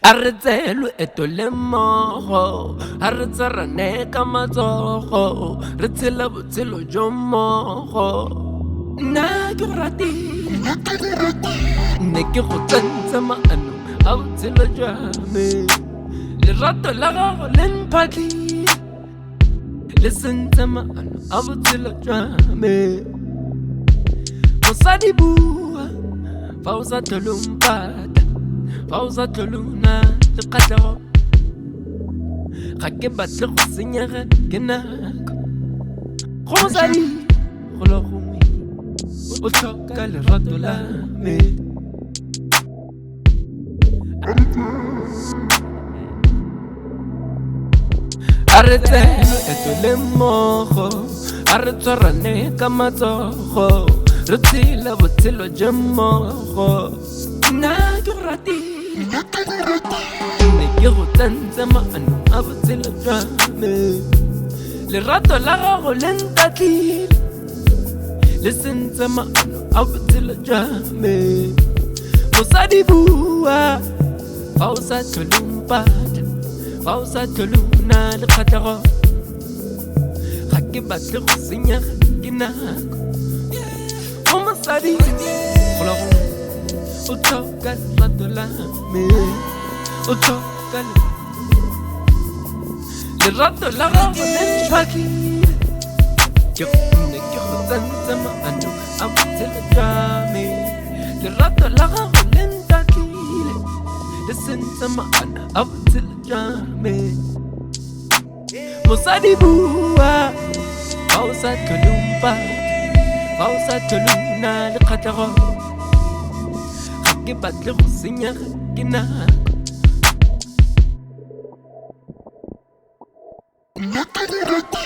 Arretelo etolemoho, arretzarane kamazoho, retzela botselo jomoho. Na ke go ratile, ne ke go tsantsa maano a botselo jwa me. Lerato la gago le mphatlile, le sentse maano a botselo jwa me. Mosadi bua fa o sa tlhole o mpata, fa o sa tlhole o na le kgatlhego, ga ke batle go senyega ke nako. Go mosadi go le gongwe o tlhoka lerato la me. A re tsene etole mmogo, a re tshwarane ka matsogo, re tshela botshelo je mmogo. Nna ke go ratile, ne ke go tsentse maano a botshelo jwa me. Lerato la gago le ntatlile, le sentse maano a botshelo jwa me. Mosadi bua fa o sa tlhole o mpata, fa o sa tlhole o na le kgatlhego, ga ke batle go senyega ke nako. Go mosadi go le gongwe o tlhoka lerato la me, o tlhoka lerato la gago le ntshwatlile, ke ne ke go tsentse maano a botshelo jwa me. Lerato la gago le ntatlile, le sentse maano a botshelo jwa me. Mosadi bua fa o sa tlhole o mpata, fa o sa tlhole o na le kgatlhego, ga ke batle go senyega ke nako. Nna ke di rata.